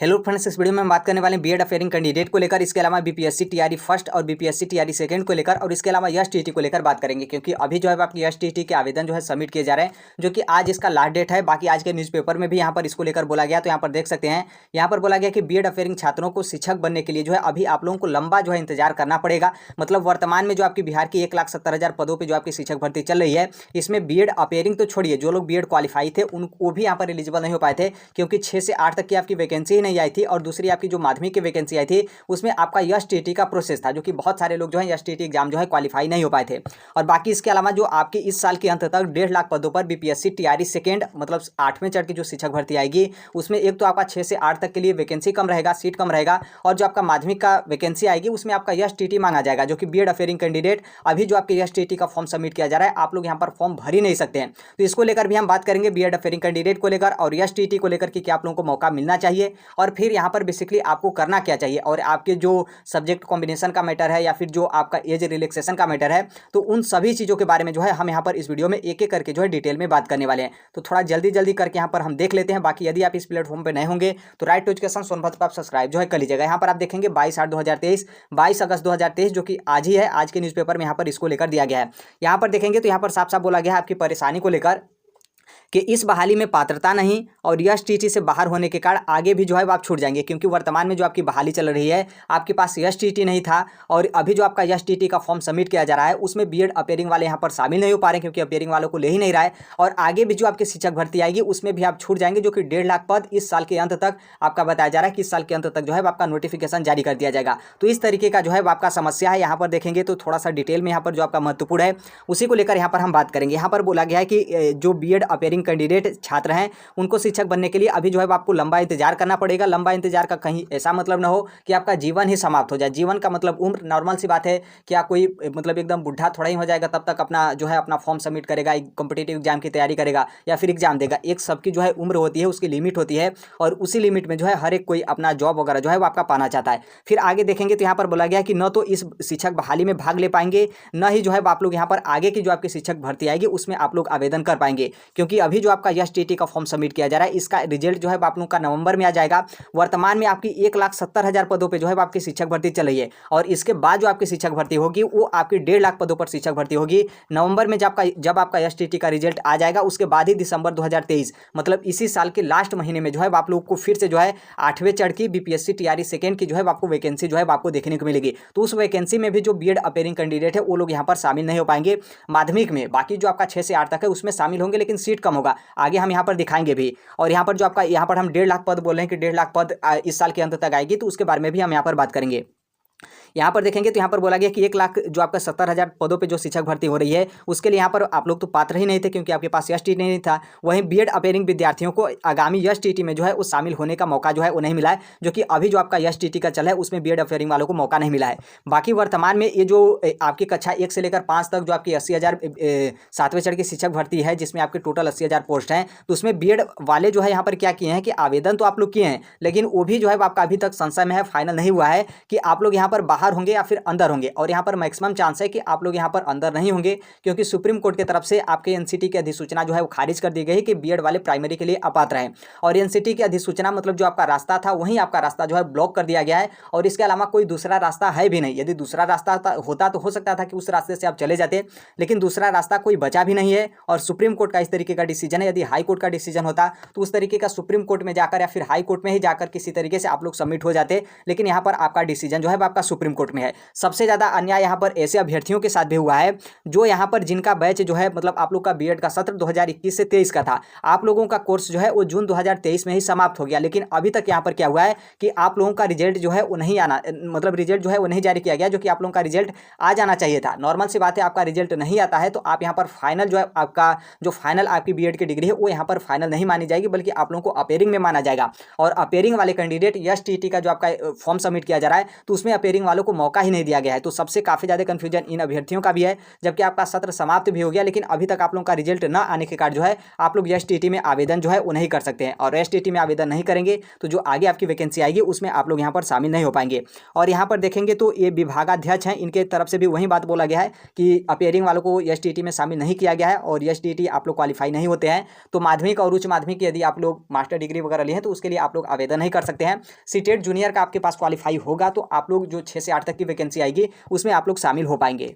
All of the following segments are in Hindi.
हेलो फ्रेंड्स, इस वीडियो में हम बात करने वाले हैं बीएड अफेयरिंग कैंडिडेट को लेकर, इसके अलावा बीपीएससी टीआरई फर्स्ट और बीपीएससी टीआरई सेकंड को लेकर, और इसके अलावा एसटीईटी को लेकर बात करेंगे। क्योंकि अभी जो है आपकी एसटीईटी के आवेदन जो है सबमिट किए जा रहे हैं, जो कि आज इसका लास्ट डेट है। बाकी आज के न्यूज़पेपर में भी यहाँ पर इसको लेकर बोला गया, तो यहाँ पर देख सकते हैं, यहाँ पर बोला गया कि बीएड अफेयरिंग छात्रों को शिक्षक बनने के लिए जो है अभी आप लोगों को लंबा जो है इंतजार करना पड़ेगा। मतलब वर्तमान में जो आपकी बिहार की 1,70,000 पदों पर जो आपकी शिक्षक भर्ती चल रही है, इसमें बीएड अफेयरिंग तो छोड़िए, जो लोग बीएड क्वालिफाई थे उनको भी यहाँ पर एलिजिबल नहीं हो पाए थे, क्योंकि 6 से 8 तक की आपकी वैकेंसी ही नहीं आई थी। और दूसरी आपकी जो माध्यमिक की वैकेंसी आई थी उसमें आपका एसटीईटी का प्रोसेस था, जो कि बहुत सारे लोग जो है एसटीईटी एग्जाम जो है क्वालिफाई नहीं हो पाए थे। और बाकी इसके अलावा जो आपकी इस साल के अंत तक 1.5 लाख पदों पर बीपीएससी टीआरई सेकेंड मतलब 8वें चरण की जो शिक्षक भर्ती आएगी, उसमें एक तो आपका 6 से 8 तक के लिए वैकेंसी कम रहेगा, सीट कम रहेगा। और जो आपका माध्यमिक का वैकेंसी आएगी उसमें आपका एसटीईटी मांगा जाएगा, जो कि बीएड अफेयरिंग कैंडिडेट अभी जो आपके एसटीईटी का फॉर्म सबमिट किया जा रहा है, आप लोग यहाँ पर फॉर्म भर ही नहीं सकते हैं। तो इसको लेकर भी हम बात करेंगे, बीएड अफेयरिंग कैंडिडेट को लेकर और एसटीईटी को लेकर कि क्या आप लोगों को मौका मिलना चाहिए, और फिर यहाँ पर बेसिकली आपको करना क्या चाहिए, और आपके जो सब्जेक्ट कॉम्बिनेशन का मैटर है या फिर जो आपका एज रिलैक्सेशन का मैटर है, तो उन सभी चीज़ों के बारे में जो है हम यहाँ पर इस वीडियो में एक एक करके जो है डिटेल में बात करने वाले हैं। तो थोड़ा जल्दी जल्दी करके यहाँ पर हम देख लेते हैं। बाकी यदि आप इस प्लेटफॉर्म पर नए होंगे तो राइट टू एजुकेशन सोनभद्र को आप सब्सक्राइब जो है कर लीजिएगा। यहाँ पर आप देखेंगे 22/8/2023, 22 अगस्त 2023, जो कि आज ही है। आज के न्यूज़पेपर में यहाँ पर इसको लेकर दिया गया है। यहाँ पर देखेंगे तो यहाँ पर साफ साफ बोला गया है आपकी परेशानी को लेकर कि इस बहाली में पात्रता नहीं और एसटीईटी से बाहर होने के कारण आगे भी जो है आप छूट जाएंगे। क्योंकि वर्तमान में जो आपकी बहाली चल रही है, आपके पास एसटीईटी नहीं था, और अभी जो आपका एसटीईटी का फॉर्म सबमिट किया जा रहा है उसमें बीएड अपेयरिंग वाले यहाँ पर शामिल नहीं हो पा रहे हैं, क्योंकि अपेयरिंग वालों को ले ही नहीं रहा है। और आगे भी जो आपकी शिक्षक भर्ती आएगी उसमें भी आप छूट जाएंगे, जो कि 1.5 लाख पद इस साल के अंत तक आपका बताया जा रहा है कि इस साल के अंत तक जो है आपका नोटिफिकेशन जारी कर दिया जाएगा। तो इस तरीके का जो है आपका समस्या है। यहाँ पर देखेंगे तो थोड़ा सा डिटेल में यहाँ पर जो आपका महत्वपूर्ण है उसी को लेकर यहाँ पर हम बात करेंगे। यहाँ पर बोला गया है कि जो बीएड अपेयरिंग कैंडिडेट छात्र हैं उनको शिक्षक बनने के लिए अभी जो है आपको लंबा इंतजार करना पड़ेगा। लंबा इंतजार का कहीं ऐसा मतलब ना हो कि आपका जीवन ही समाप्त हो जाए। जीवन का मतलब उम्र, नॉर्मल सी बात है, क्या कोई मतलब एकदम बुढ़ा थोड़ा ही हो जाएगा तब तक अपना जो है अपना फॉर्म सबमिट करेगा, कॉम्पिटिटिव एग्जाम की तैयारी करेगा या फिर एग्जाम देगा। एक सबकी जो है उम्र होती है, उसकी लिमिट होती है, और उसी लिमिट में जो है हर एक कोई अपना जॉब वगैरह जो है वो आपका पाना चाहता है। फिर आगे देखेंगे तो यहाँ पर बोला गया कि न तो इस शिक्षक बहाली में भाग ले पाएंगे, न ही जो है आप लोग यहाँ पर आगे की जो आपकी शिक्षक भर्ती आएगी उसमें आप लोग आवेदन कर पाएंगे। क्योंकि अभी जो आपका एसटीईटी का फॉर्म सबमिट किया जा रहा है, इसका रिजल्ट जो है आप लोगों का नवंबर में आ जाएगा। वर्तमान में आपकी 1,70,000 पदों पे जो है आपकी शिक्षक भर्ती चल रही है, और इसके बाद जो आपकी शिक्षक भर्ती होगी वो आपकी 1.5 लाख पदों पर शिक्षक भर्ती होगी। नवंबर में जब आपका एसटीईटी का रिजल्ट आ जाएगा, उसके बाद ही दिसंबर 2023 मतलब इसी साल के लास्ट महीने में जो है आप लोग को फिर से जो है 8वें चरण की बीपीएससी टीआरई सेकेंड की जो है आपको वैकेंसी जो है आपको देखने को मिलेगी। तो उस वैकेंसी में भी जो बीएड अपेयरिंग कैंडिडेट है वो लोग यहाँ पर शामिल नहीं हो पाएंगे माध्यमिक में। बाकी जो आपका 6 से 8 तक है उसमें शामिल होंगे, लेकिन सीट कम होगा। आगे हम यहाँ पर दिखाएंगे भी। और यहाँ पर जो आपका यहाँ पर हम 1.5 लाख पद बोल रहे हैं कि 1.5 लाख पद इस साल के अंत तक आएगी, तो उसके बारे में भी हम यहाँ पर बात करेंगे। यहाँ पर देखेंगे तो यहाँ पर बोला गया कि 1 लाख जो आपका 70,000 पदों पे जो शिक्षक भर्ती हो रही है उसके लिए यहाँ पर आप लोग तो पात्र ही नहीं थे, क्योंकि आपके पास एसटीईटी नहीं था। वहीं बीएड अपेयरिंग विद्यार्थियों को आगामी एसटीईटी में जो है वो शामिल होने का मौका जो है वो नहीं मिला है, जो कि अभी जो आपका एसटीईटी का चल है उसमें बीएड अपेयरिंग वालों को मौका नहीं मिला है। बाकी वर्तमान में ये जो आपकी कक्षा 1 से लेकर 5 तक जो आपकी 80,000 7वें चरण की शिक्षक भर्ती है, जिसमें आपके टोटल 80,000 पोस्ट हैं, तो उसमें बीएड वाले जो है यहाँ पर क्या किए हैं कि आवेदन तो आप लोग किए हैं, लेकिन वो भी जो है आपका अभी तक संशय में है, फाइनल नहीं हुआ है कि आप लोग यहाँ पर बाहर होंगे या फिर अंदर होंगे। और यहाँ पर मैक्सिमम चांस है कि आप लोग यहाँ पर अंदर नहीं होंगे, क्योंकि सुप्रीम कोर्ट की तरफ से आपके एनसीटी की अधिसूचना जो है वो खारिज कर दी गई कि बीएड वाले प्राइमरी के लिए अपात्र हैं। और एनसीटी की अधिसूचना मतलब जो आपका रास्ता था वहीं आपका रास्ता जो है ब्लॉक कर दिया गया है, और इसके अलावा कोई दूसरा रास्ता है भी नहीं। यदि दूसरा रास्ता होता तो हो सकता था कि उस रास्ते से आप चले जाते, लेकिन दूसरा रास्ता कोई बचा भी नहीं है। और सुप्रीम कोर्ट का इस तरीके का डिसीजन है। यदि हाई कोर्ट का डिसीजन होता तो उस तरीके का सुप्रीम कोर्ट में जाकर या फिर हाई कोर्ट में ही जाकर किसी तरीके से आप लोग सबमिट हो जाते, लेकिन यहाँ पर आपका डिसीजन जो है आपका सुप्रीम कोर्ट में है। सबसे ज़्यादा अन्याय यहाँ पर ऐसे अभ्यर्थियों के साथ भी हुआ है जो यहाँ पर जिनका बैच जो है मतलब आप लोग का बीएड का सत्र 2021 से 23 का था। आप लोगों का कोर्स जो है वो जून 2023 में ही समाप्त हो गया, लेकिन अभी तक यहाँ पर क्या हुआ है कि आप लोगों का रिजल्ट जो है वो नहीं आना, मतलब रिजल्ट जो है वो नहीं जारी किया गया, जो कि आप लोगों का रिजल्ट आ जाना चाहिए था। नॉर्मल सी बात है, आपका रिजल्ट नहीं आता है तो आप यहाँ पर फाइनल जो है आपका जो फाइनल आपकी बीएड की डिग्री है वो यहाँ पर फाइनल नहीं मानी जाएगी, बल्कि आप लोगों को अपेयरिंग में माना जाएगा। और अपेयरिंग वाले कैंडिडेट एसटीईटी का जो आपका फॉर्म सबमिट किया जा रहा है तो उसमें अपेयरिंग वालों को मौका ही नहीं दिया गया है। तो सबसे काफ़ी ज़्यादा कन्फ्यूजन इन अभ्यर्थियों का भी है, जबकि आपका सत्र समाप्त भी हो गया, लेकिन अभी तक आप लोगों का रिजल्ट न आने के कारण जो है आप लोग एसटीईटी में आवेदन जो है वो नहीं कर सकते हैं। और एसटीईटी में आवेदन नहीं करेंगे तो जो आगे आपकी वैकेंसी आएगी उसमें आप लोग यहाँ पर शामिल नहीं हो पाएंगे। और यहाँ पर देखेंगे तो ये विभागाध्यक्ष हैं, इनके तरफ से भी वही बात बोला गया है कि अपेयरिंग वालों को एसटीईटी में शामिल नहीं किया गया है। और एसटीईटी आप लोग क्वालिफाई नहीं होते हैं तो माध्यमिक और उच्च माध्यमिक यदि आप लोग मास्टर डिग्री वगैरह लिए हैं तो उसके लिए आप लोग आवेदन नहीं कर सकते हैं। सीटेट जूनियर का आपके पास क्वालिफाई होगा तो आप लोग जो 6 से 8 तक की वैकेंसी आएगी उसमें आप लोग शामिल हो पाएंगे।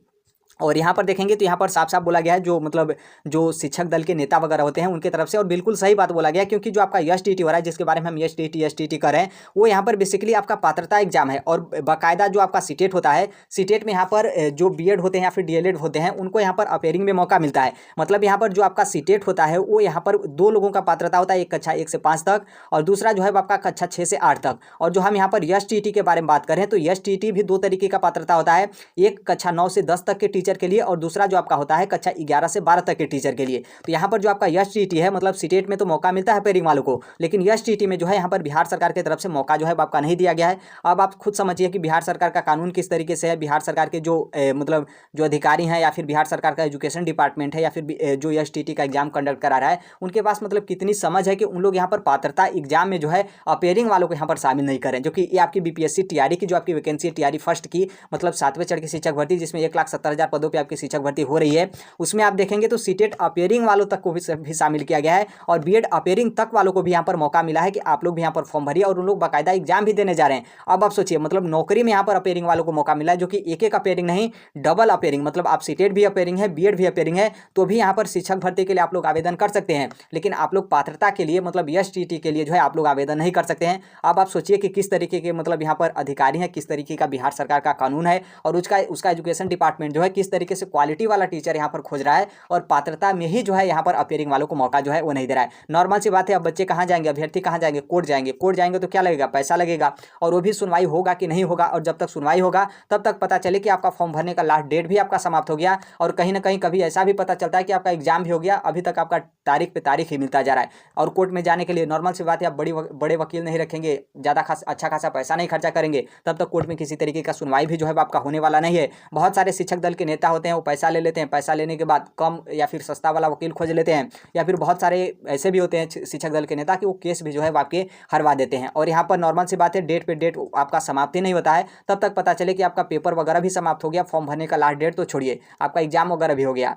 और यहाँ पर देखेंगे तो यहाँ पर साफ साफ बोला गया है, जो मतलब जो शिक्षक दल के नेता वगैरह होते हैं उनके तरफ से, और बिल्कुल सही बात बोला गया, क्योंकि जो आपका एसटीईटी हो रहा है जिसके बारे में हम एसटीईटी कर रहे हैं वो यहाँ पर बेसिकली आपका पात्रता एग्जाम है। और बाकायदा जो आपका सीटेट होता है, सीटेट में यहाँ पर जो बीएड होते हैं या फिर डीएलएड होते हैं उनको यहाँ पर अपेयरिंग में मौका मिलता है। मतलब यहाँ पर जो आपका सीटेट होता है वो यहाँ पर 2 लोगों का पात्रता होता है, एक कक्षा 1 से 5 तक और दूसरा जो है आपका कक्षा 6 से 8 तक। और जो हम यहाँ पर एसटीईटी के बारे में बात करें तो एसटीईटी भी 2 तरीके का पात्रता होता है, एक कक्षा 9 से 10 तक के टीचर के लिए और दूसरा जो आपका होता है कक्षा 11 से 12 तक के टीचर के लिए। तो यहाँ पर जो आपका एसटीईटी है, मतलब सीटेट में तो मौका मिलता है अपेयरिंग वालों को, लेकिन एसटीईटी में जो है यहाँ पर बिहार सरकार की तरफ से मौका जो है आपका नहीं दिया गया है। अब आप खुद समझिए कि बिहार सरकार का कानून किस तरीके से है। बिहार सरकार के जो मतलब जो अधिकारी हैं या फिर बिहार सरकार का एजुकेशन डिपार्टमेंट है या फिर जो एसटीईटी का एग्जाम कंडक्ट करा रहा है उनके पास मतलब कितनी समझ है कि उन लोग यहाँ पर पात्रता एग्जाम में जो है अपेयरिंग वालों को यहाँ पर शामिल नहीं करें। जो कि ये आपकी बीपीएससी टीआरई की जो आपकी वैकेंसी है, टीआरई फर्स्ट की, मतलब 7वें चरण की शिक्षक भर्ती, जिसमें 1,70,000 पदों पर आपकी शिक्षक भर्ती हो रही है, उसमें आप देखेंगे तो सीटेट अपेयरिंग वालों तक को भी शामिल किया गया है। और बीएड अपेयरिंग तक वालों को भी यहाँ पर मौका मिला है कि आप लोग भी यहाँ पर फॉर्म भरिए और उन लोग बाकायदा एग्जाम भी देने जा रहे हैं। अब आप सोचिए, मतलब नौकरी में यहाँ पर अपेयरिंग वालों को मौका मिला है, जो कि एक अपेयरिंग नहीं, डबल अपेयरिंग, मतलब आप सीटेट भी अपेयरिंग है, बीएड भी अपेयरिंग है, तो भी यहाँ पर शिक्षक भर्ती के लिए आप लोग आवेदन कर सकते हैं। लेकिन आप लोग पात्रता के लिए मतलब एसटीईटी के लिए जो है आप लोग आवेदन नहीं कर सकते हैं। अब आप सोचिए कि किस तरीके के मतलब यहाँ पर अधिकारी हैं, किस तरीके का बिहार सरकार का कानून है और उसका एजुकेशन डिपार्टमेंट जो है किस तरीके से क्वालिटी वाला टीचर यहाँ पर खोज रहा है और पात्रता में ही जो है यहाँ पर अपेयरिंग वालों को मौका जो है वो नहीं दे रहा है। नॉर्मल सी बात है। अब बच्चे कहाँ जाएंगे, अभ्यर्थी कहाँ जाएंगे, कोर्ट जाएंगे। कोर्ट जाएंगे तो क्या लगेगा, पैसा लगेगा, और वो भी सुनवाई होगा कि नहीं होगा। और जब तक सुनवाई होगा तब तक पता चले कि आपका फॉर्म भरने का लास्ट डेट भी आपका समाप्त हो गया, और कहीं ना कहीं कभी ऐसा भी पता चलता है कि आपका एग्जाम भी हो गया, अभी तक आपका तारीख पे तारीख ही मिलता जा रहा है। और कोर्ट में जाने के लिए नॉर्मल सी बात है, आप बड़े वकील नहीं रखेंगे, ज़्यादा अच्छा खासा पैसा नहीं खर्चा करेंगे, तब तक कोर्ट में किसी तरीके का सुनवाई भी जो है आपका होने वाला नहीं है। बहुत सारे शिक्षक दल के नेता होते हैं, वो पैसा ले लेते हैं, पैसा लेने के बाद कम या फिर सस्ता वाला वकील खोज लेते हैं, या फिर बहुत सारे ऐसे भी होते हैं शिक्षक दल के नेता कि वो केस भी जो है आपके हरवा देते हैं। और यहाँ पर नॉर्मल सी बात है, डेट पे डेट आपका समाप्ति नहीं होता है, तब तक पता चले कि आपका पेपर वगैरह भी समाप्त हो गया, फॉर्म भरने का लास्ट डेट तो छोड़िए, आपका एग्जाम वगैरह भी हो गया।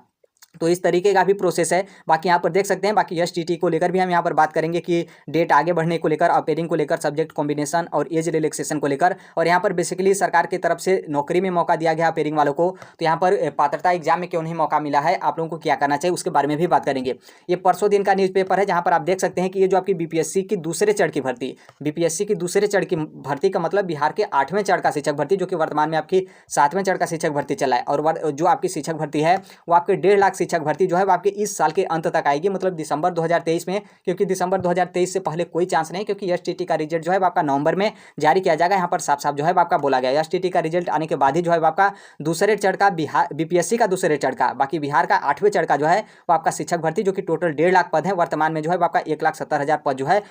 तो इस तरीके का भी प्रोसेस है। बाकी यहाँ पर देख सकते हैं, बाकी एसटीईटी को लेकर भी हम यहाँ पर बात करेंगे कि डेट आगे बढ़ने को लेकर, अपेयरिंग को लेकर, सब्जेक्ट कॉम्बिनेशन और एज रिलैक्सेशन को लेकर। और यहाँ पर बेसिकली सरकार की तरफ से नौकरी में मौका दिया गया अपेयरिंग वालों को, तो यहाँ पर पात्रता एग्जाम में क्यों नहीं मौका मिला है, आप लोगों को क्या करना चाहिए, उसके बारे में भी बात करेंगे। ये परसों दिन का न्यूज़पेपर है, जहाँ पर आप देख सकते हैं कि ये जो आपकी बीपीएससी की दूसरे चरण की भर्ती, बीपीएससी की दूसरे चरण की भर्ती का मतलब बिहार के 8वें चरण का शिक्षक भर्ती, जो कि वर्तमान में आपकी 7वें चरण का शिक्षक भर्ती चला है। और जो आपकी शिक्षक भर्ती है वो आपके 1.5 लाख शिक्षक भर्ती जो है आपके इस साल के अंत तक आएगी, मतलब दिसंबर 2023 में, क्योंकि दिसंबर 2023 से पहले कोई चांस नहीं, क्योंकि एसटीईटी का रिजल्ट जो है आपका नवंबर में जारी किया जाएगा। यहाँ पर साफ साफ जो है आपका बोला गया, एसटीईटी का रिजल्ट आने के बाद ही जो है आपका दूसरे चरण का बिहार बीपीएससी का दूसरे चरण का, बाकी बिहार का 8वें चरण का जो है वो आपका शिक्षक भर्ती, जो कि टोटल 1.5 लाख पद है। वर्तमान में जो है आपका 1,70,000 पद जो है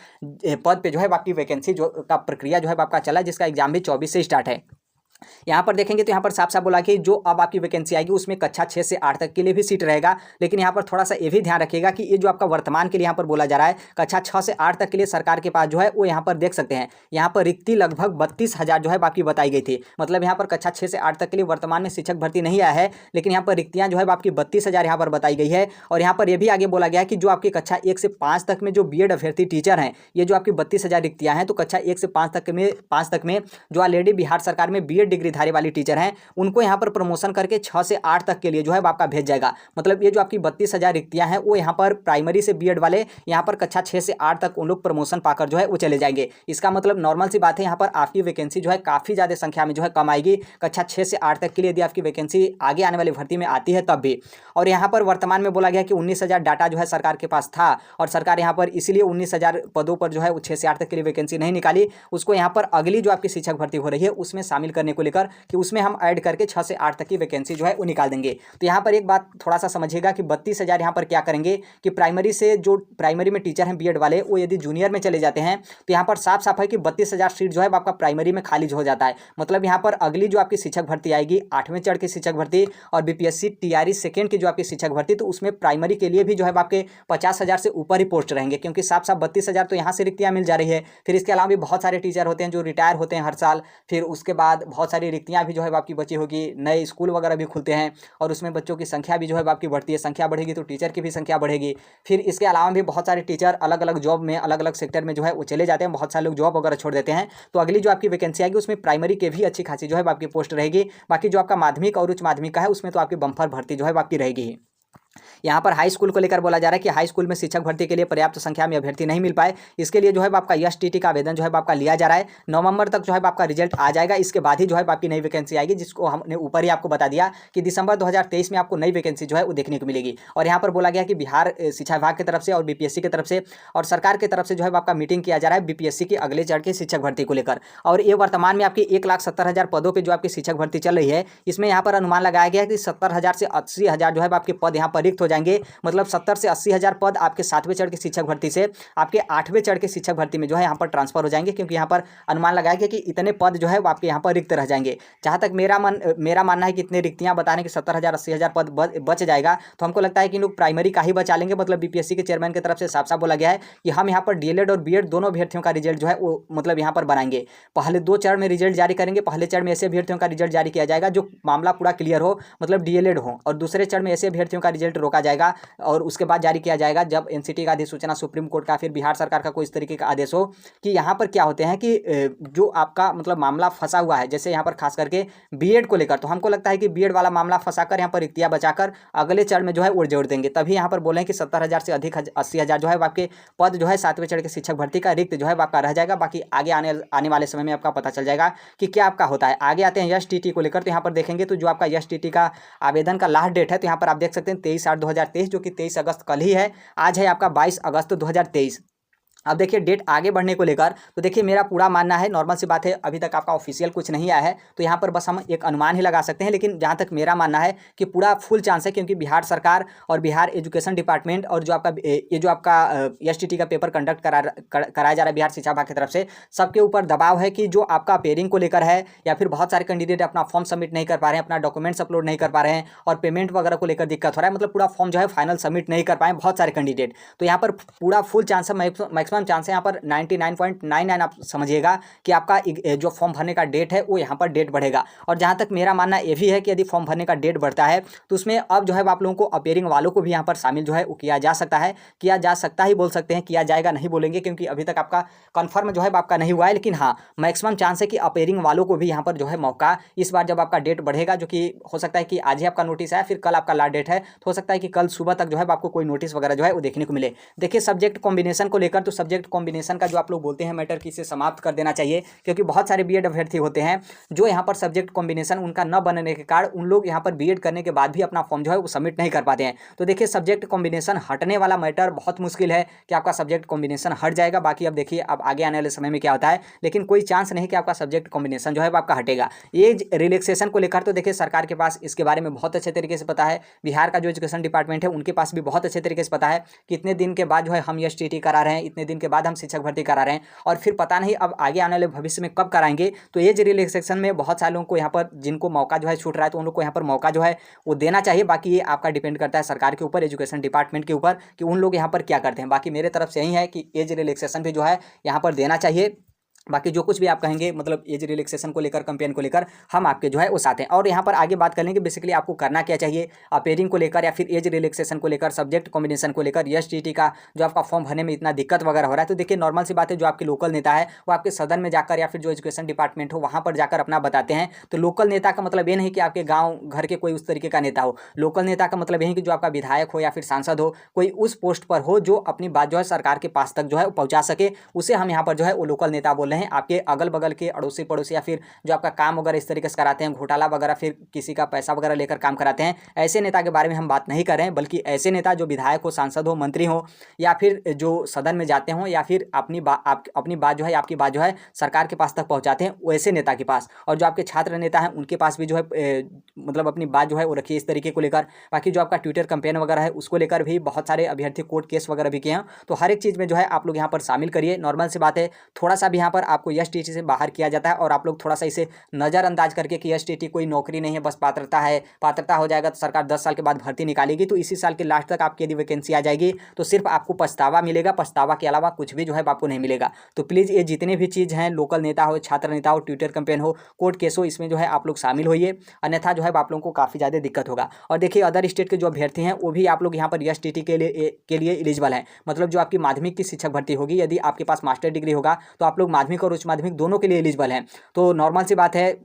पद पे जो है आपकी वैकेंसी जो का प्रक्रिया जो है आपका चला है, जिसका एग्जाम भी 24 से स्टार्ट है। यहाँ पर देखेंगे तो यहाँ पर साफ साफ बोला कि जो अब आपकी वैकेंसी आएगी उसमें कक्षा 6 से 8 तक के लिए भी सीट रहेगा। लेकिन यहाँ पर थोड़ा सा ये भी ध्यान रखिएगा कि ये जो आपका वर्तमान के लिए यहाँ पर बोला जा रहा है, कक्षा 6 से 8 तक के लिए सरकार के पास जो है वो यहाँ पर देख सकते हैं, यहाँ पर रिक्ति लगभग 32,000 जो है आपकी बताई गई थी। मतलब यहाँ पर कक्षा 6 से 8 तक के लिए वर्तमान में शिक्षक भर्ती नहीं आया है, लेकिन यहाँ पर रिक्तियाँ जो है आपकी 32,000 यहाँ पर बताई गई है। और यहाँ पर यह भी आगे बोला गया है कि जो आपकी कक्षा 1 से 5 तक में जो बीएड अभ्यर्थी टीचर हैं, ये जो आपकी 32,000 रिक्तियाँ हैं, तो कक्षा 1 से 5 तक में जो ऑलरेडी बिहार सरकार में बीएड डिग्रीधारी वाली टीचर हैं उनको यहाँ पर प्रमोशन करके 6 से 8 तक के लिए जो है आपका भेज जाएगा। मतलब ये जो आपकी 32,000 रिक्तियां हैं वो यहाँ पर प्राइमरी से बीएड वाले यहाँ पर कक्षा 6 से 8 तक उन लोग प्रमोशन पाकर जो है वो चले जाएंगे। इसका मतलब नॉर्मल सी बात है, यहाँ पर आपकी वैकेंसी जो है काफ़ी ज़्यादा संख्या में जो है कम आएगी कक्षा 6 से 8 तक के लिए, यदि आपकी वैकेंसी आगे आने वाली भर्ती में आती है तब भी। और यहाँ पर वर्तमान में बोला गया कि 19,000 डाटा जो है सरकार के पास था, और सरकार यहाँ पर इसीलिए 19,000 पदों पर जो है 6 से 8 तक के लिए वैकेंसी नहीं निकाली, उसको यहाँ पर अगली जो आपकी शिक्षक भर्ती हो रही है उसमें शामिल करने को लेकर कि उसमें हम ऐड करके 6 से 8 तक की वैकेंसी जो है वो निकाल देंगे। तो यहाँ पर एक बात थोड़ा सा समझिएगा कि 32,000 यहाँ पर क्या करेंगे कि प्राइमरी से जो प्राइमरी में टीचर हैं बीएड वाले, वो यदि जूनियर में चले जाते हैं तो यहाँ पर साफ साफ है कि 32,000 सीट जो है आपका प्राइमरी में खाली हो जाता है। मतलब यहाँ पर अगली जो आपकी शिक्षक भर्ती आएगी 8वें चरण की शिक्षक भर्ती और बीपीएससी टीआरई सेकेंड की जो आपकी शिक्षक भर्ती, तो उसमें प्राइमरी के लिए भी जो है आपके 50,000 से ऊपर ही पोस्ट रहेंगे, क्योंकि साफ साफ 32,000 तो यहाँ से रिक्तियाँ मिल जा रही है। फिर इसके अलावा भी बहुत सारे टीचर होते हैं जो रिटायर होते हैं हर साल। फिर उसके बाद बहुत सारी रिक्तियाँ भी जो है आपकी बची होगी, नए स्कूल वगैरह भी खुलते हैं और उसमें बच्चों की संख्या भी जो है आपकी बढ़ती है। संख्या बढ़ेगी तो टीचर की भी संख्या बढ़ेगी। फिर इसके अलावा भी बहुत सारे टीचर अलग अलग जॉब में, अलग अलग सेक्टर में जो है वो चले जाते हैं। बहुत सारे लोग जॉब वगैरह छोड़ देते हैं। तो अगली जो आपकी वैकेंसी आएगी उसमें प्राइमरी के भी अच्छी खासी जो है आपकी पोस्ट रहेगी। बाकी जो आपका माध्यमिक और उच्च माध्यमिक का है उसमें तो आपकी बम्पर भर्ती जो है आपकी रहेगी। यहाँ पर हाई स्कूल को लेकर बोला जा रहा है कि हाई स्कूल में शिक्षक भर्ती के लिए पर्याप्त संख्या में अभ्यर्थी नहीं मिल पाए, इसके लिए जो है आपका एसटीटी का आवेदन जो है आपका लिया जा रहा है। नवंबर तक जो है आपका रिजल्ट आ जाएगा। इसके बाद ही जो है आपकी नई वैकेंसी आएगी, जिसको हमने ऊपर ही आपको बता दिया कि दिसंबर 2023 में आपको नई वैकेंसी जो है वो देखने को मिलेगी। और यहाँ पर बोला गया कि बिहार शिक्षा विभाग की तरफ से और बीपीएससी की तरफ से और सरकार की तरफ से जो है आपका मीटिंग किया जा रहा है बीपीएससी की अगले चरण की शिक्षक भर्ती को लेकर। और ये वर्तमान में आपकी 1,70,000 पदों पर जो आपकी शिक्षक भर्ती चल रही है, इसमें यहाँ पर अनुमान लगाया गया है कि 70,000 से 80,000 जो है आपके पद यहाँ पर रिक्त हो जाएंगे। मतलब 70 से 80,000 पद आपके 7वें चरण की शिक्षक भर्ती से आपके 8वें चरण की शिक्षक भर्ती में जो है यहाँ पर ट्रांसफर हो जाएंगे, क्योंकि यहाँ पर अनुमान लगाया गया कि इतने पद जो है वो आपके यहाँ पर रिक्त रह जाएंगे। जहाँ तक मेरा मानना है कि इतने रिक्तियाँ बताने कि 70,000 80,000 पद बच जाएगा, तो हमको लगता है कि लोग प्राइमरी का ही बचा लेंगे। मतलब बीपीएससी के चेयरमैन की तरफ से साफ साफ बोला गया है कि हम यहाँ पर डीएलएड और बीएड दोनों अभ्यर्थियों का रिजल्ट जो है वो मतलब यहाँ पर बनाएंगे। पहले 2 चरण में रिजल्ट जारी करेंगे। पहले चरण में ऐसे अभ्यर्थियों का रिजल्ट जारी किया जाएगा जो मामला पूरा क्लियर हो, मतलब डीएलएड हो, और दूसरे चरण में ऐसे अभ्यर्थियों का रिजल्ट रोका जाएगा और उसके बाद जारी किया जाएगा जब एनसीटी का अधिसूचना, सुप्रीम कोर्ट का, फिर बिहार सरकार का कोई इस तरीके का आदेश हो कि यहाँ पर क्या होते हैं कि जो आपका मतलब मामला फंसा हुआ है, जैसे यहाँ पर खास करके बीएड को लेकर, तो हमको लगता है कि बीएड वाला मामला फंसाकर यहाँ पर रिक्तियाँ बचाकर अगले चरण में जो है वो जोड़ देंगे। तभी यहाँ पर बोलें कि 70,000 से अधिक 80,000 जो है आपके पद जो है 7वें चरण के शिक्षक भर्ती का रिक्त जो है आपका रह जाएगा। बाकी आगे आने वाले समय में आपका पता चल जाएगा कि क्या आपका होता है। आगे आते हैं एसटीटी को लेकर, तो यहाँ पर देखेंगे तो जो आपका एसटीटी का आवेदन का लास्ट डेट है, तो यहाँ पर आप देख सकते हैं 23/8/2023, जो कि 23 अगस्त कल ही है। आज है आपका 22 अगस्त 2023। अब देखिए डेट आगे बढ़ने को लेकर, तो देखिए मेरा पूरा मानना है, नॉर्मल सी बात है, अभी तक आपका ऑफिशियल कुछ नहीं आया है, तो यहाँ पर बस हम एक अनुमान ही लगा सकते हैं। लेकिन जहाँ तक मेरा मानना है कि पूरा फुल चांस है, क्योंकि बिहार सरकार और बिहार एजुकेशन डिपार्टमेंट और जो आपका ये जो आपका एसटीटी का पेपर कंडक्ट कराया जा रहा है बिहार शिक्षा विभाग की तरफ से, सबके ऊपर दबाव है कि जो आपका पेयरिंग को लेकर है, या फिर बहुत सारे कैंडिडेट अपना फॉर्म सबमिट नहीं कर पा रहे हैं, अपना डॉक्यूमेंट्स अपलोड नहीं कर पा रहे हैं और पेमेंट वगैरह को लेकर दिक्कत हो रहा है, मतलब पूरा फॉर्म जो है फाइनल सबमिट नहीं कर पाए बहुत सारे कैंडिडेट। तो यहाँ पर पूरा फुल चांस है, मैक्सिमम चांस है, यहाँ पर 99.99 आप समझिएगा कि आपका जो फॉर्म भरने का डेट है वो यहाँ पर डेट बढ़ेगा। और जहाँ तक मेरा मानना ये भी है कि यदि फॉर्म भरने का डेट बढ़ता है तो उसमें अब जो है आप लोगों को अपेयरिंग वालों को भी यहाँ पर शामिल जो है वो किया जा सकता है। किया जा सकता ही बोल सकते हैं, किया जाएगा नहीं बोलेंगे, क्योंकि अभी तक आपका कन्फर्म जो है आपका नहीं हुआ है। लेकिन हाँ, मैक्सिमम चांस है कि अपेयरिंग वालों को भी यहाँ पर जो है मौका इस बार जब आपका डेट बढ़ेगा, जो कि हो सकता है कि आज ही आपका नोटिस आया, फिर कल आपका लास्ट डेट है, तो हो सकता है कि कल सुबह तक जो है आपको कोई नोटिस वगैरह जो है वो देखने को मिले। देखिए सब्जेक्ट कॉम्बिनेशन को लेकर, तो सब्जेक्ट कॉम्बिनेशन का जो आप लोग बोलते हैं मैटर की इसे समाप्त कर देना चाहिए, क्योंकि बहुत सारे बीएड अभ्यर्थी होते हैं जो यहाँ पर सब्जेक्ट कॉम्बिनेशन उनका न बनने के कारण उन लोग यहाँ पर बीएड करने के बाद भी अपना फॉर्म जो है वो सबमिट नहीं कर पाते हैं। तो देखिए सब्जेक्ट कॉम्बिनेशन हटने वाला मैटर बहुत मुश्किल है कि आपका सब्जेक्ट कॉम्बिनेशन हट जाएगा। बाकी अब देखिए अब आगे आने वाले समय में क्या होता है, लेकिन कोई चांस नहीं कि आपका सब्जेक्ट कॉम्बिनेशन जो है आपका हटेगा। एज रिलैक्सेशन को लेकर तो देखिए सरकार के पास इसके बारे में बहुत अच्छे तरीके से पता है। बिहार का जो एजुकेशन डिपार्टमेंट है उनके पास भी बहुत अच्छे तरीके से पता है कि इतने दिन के बाद जो है हम एसटीटी करा रहे हैं, इतने दिन के बाद हम शिक्षक भर्ती करा रहे हैं, और फिर पता नहीं अब आगे आने वाले भविष्य में कब कराएंगे। तो एज रिलैक्सेशन में बहुत सारे लोगों को यहाँ पर जिनको मौका जो है छूट रहा है, तो उन लोग को यहाँ पर मौका जो है वो देना चाहिए। बाकी ये आपका डिपेंड करता है सरकार के ऊपर, एजुकेशन डिपार्टमेंट के ऊपर, कि उन लोग यहाँ पर क्या करते हैं। बाकी मेरे तरफ से यही है कि एज रिलैक्सेशन भी जो है यहाँ पर देना चाहिए। बाकी जो कुछ भी आप कहेंगे मतलब एज रिलैक्सेशन को लेकर, कैंपेन को लेकर, हम आपके जो है वो साथ हैं। और यहाँ पर आगे बात कर लेंगे बेसिकली आपको करना क्या चाहिए अपेयरिंग को लेकर, या फिर एज रिलैक्सेशन को लेकर, सब्जेक्ट कॉम्बिनेशन को लेकर, एसटीटी का जो आपका फॉर्म भरने में इतना दिक्कत वगैरह हो रहा है। तो देखिए नॉर्मल सी बात है, जो आपके लोकल नेता है वो आपके सदन में जाकर या फिर जो एजुकेशन डिपार्टमेंट हो वहाँ पर जाकर अपना बताते हैं। तो लोकल नेता का मतलब ये नहीं कि आपके गाँव घर के कोई उस तरीके का नेता हो। लोकल नेता का मतलब यही कि जो आपका विधायक हो या फिर सांसद हो, कोई उस पोस्ट पर हो जो अपनी बात जो है सरकार के पास तक जो है पहुँचा सके, उसे हम यहाँ पर जो है वो लोकल नेता बोल रहे हैं। हैं आपके अगल बगल के अड़ोसी पड़ोसी या फिर जो आपका काम वगैरह इस तरीके से कराते हैं, घोटाला वगैरह, फिर किसी का पैसा वगैरह लेकर काम कराते हैं, ऐसे नेता के बारे में हम बात नहीं कर रहे हैं, बल्कि ऐसे नेता जो विधायक हो, सांसद हो, मंत्री हो, या फिर जो सदन में जाते हों, या फिर अपनी बात जो है, आपकी बात जो है सरकार के पास तक पहुंचाते हैं, वैसे नेता के पास। और जो आपके छात्र नेता हैं उनके पास भी जो है मतलब अपनी बात जो है वो रखिए इस तरीके को लेकर। बाकी जो आपका ट्विटर कैंपेन वगैरह है उसको लेकर भी बहुत सारे अभ्यर्थी कोर्ट केस वगैरह भी किए हैं। तो हर एक चीज़ में जो है आप लोग यहाँ पर शामिल करिए। नॉर्मल सी बात है, थोड़ा सा भी यहाँ पर आपको एसटीटी से बाहर किया जाता है और आप लोग थोड़ा सा इसे नज़रअंदाज करके कि एसटीटी कोई नौकरी नहीं है, बस पात्रता है, पात्रता हो जाएगा तो सरकार 10 साल के बाद भर्ती निकालेगी, तो इसी साल के लास्ट तक आपकी यदि वैकेंसी आ जाएगी तो सिर्फ आपको पछतावा मिलेगा, पछतावा के अलावा कुछ भी जो है आपको नहीं मिलेगा। तो प्लीज़ ये जितने भी चीज़ हैं, लोकल नेता हो, छात्र नेता हो, ट्विटर कैंपेन हो, कोर्ट केस हो, इसमें जो है आप लोग शामिल होइए, अन्यथा जो है आप लोगों को काफ़ी ज़्यादा दिक्कत होगा। और देखिए अदर स्टेट के जो अभ्यर्थी हैं वो भी आप लोग यहाँ पर एसटीटी के लिए एलिजिबल हैं। मतलब जो आपकी माध्यमिक की शिक्षक भर्ती होगी, यदि आपके पास मास्टर डिग्री होगा तो आप लोग माध्यमिक और उच्च माध्यमिक दोनों के लिए एलिजिबल हैं। तो नॉर्मल सी बात है,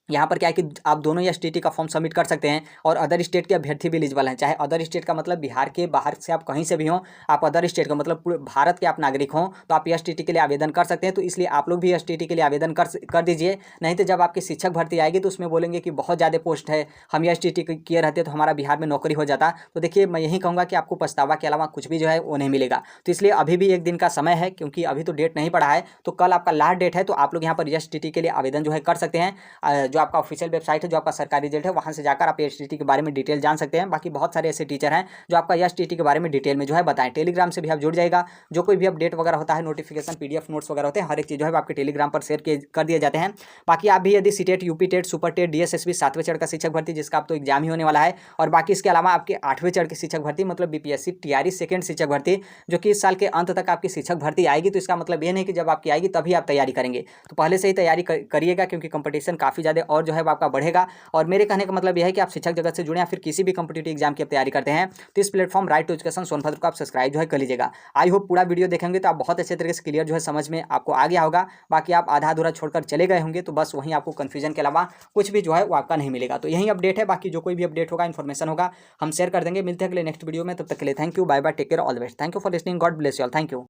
यहाँ पर क्या है कि आप दोनों ही एसटीटी का फॉर्म सबमिट कर सकते हैं और अदर स्टेट के अभ्यर्थी भी एलिजिबल हैं। चाहे अदर स्टेट का मतलब बिहार के बाहर से आप कहीं से भी हों, आप अदर स्टेट का मतलब पूरे भारत के आप नागरिक हों तो आप एसटीटी के लिए आवेदन कर सकते हैं। तो इसलिए आप लोग भी एसटीटी के लिए आवेदन कर दीजिए। नहीं तो जब आपकी शिक्षक भर्ती आएगी तो उसमें बोलेंगे कि बहुत ज़्यादा पोस्ट है, हम एसटीटी किए रहते तो हमारा बिहार में नौकरी हो जाता। तो देखिए मैं यही कहूँगा कि आपको पछतावा के अलावा कुछ भी जो है वो नहीं मिलेगा। तो इसलिए अभी भी एक दिन का समय है, क्योंकि अभी तो डेट नहीं पड़ा है, तो कल आपका लास्ट डेट है। तो आप लोग यहाँ पर एसटीटी के लिए आवेदन जो है कर सकते हैं। जो आपका ऑफिशियल वेबसाइट है, जो आपका सरकारी रिजल्ट है, वहां से जाकर आप एसटीटी के बारे में डिटेल जान सकते हैं। बाकी बहुत सारे ऐसे टीचर हैं जो आपका एसटीटी के बारे में डिटेल में जो है बताएं। टेलीग्राम से भी आप जुड़ जाएगा, जो कोई भी अपडेट वगैरह होता है, नोटिफिकेशन, पीडीएफ नोट्स वगैरह होते हैं, हर एक चीज़ जो है आपके टेलीग्राम पर शेयर कर दिए जाते हैं। बाकी आप भी यदि CTET, UP TET, super TET, DSSB 7वें चरण का शिक्षक भर्ती, जिसका आप तो एग्जाम ही होने वाला है, और बाकी इसके अलावा आपके 8वें चरण की शिक्षक भर्ती मतलब बीपीएससी टीआरई सेकंड शिक्षक भर्ती, जो कि इस साल के अंत तक आपकी शिक्षक भर्ती आएगी। तो इसका मतलब ये नहीं कि जब आपकी आएगी तभी आप तैयारी करेंगे, तो पहले से ही तैयारी करिएगा, क्योंकि कंपटीशन काफ़ी ज़्यादा और जो है आपका बढ़ेगा। और मेरे कहने का मतलब यह है कि आप शिक्षक जगत से जुड़े या फिर किसी भी कॉम्पिटिटिव एग्जाम की आप तैयारी करते हैं तो इस platform right to education Sonbhadra को आप सब्सक्राइब जो है कर लीजिएगा। आई होप पूरा वीडियो देखेंगे तो आप बहुत अच्छे तरीके से क्लियर जो है समझ में आपको आ गया होगा। बाकी आप आधा अधूरा छोड़कर चले गए होंगे तो बस वहीं आपको कन्फ्यूजन के अलावा कुछ भी जो है वो आपका नहीं मिलेगा। तो यही अपडेट है, बाकी जो कोई भी अपडेट होगा, इन्फॉर्मेशन होगा, हम शेयर कर देंगे। मिलते हैं अगले नेक्स्ट वीडियो में, तब तक के लिए thank you, bye bye, take care, all the best. Thank you for listening, God bless you all, thank you.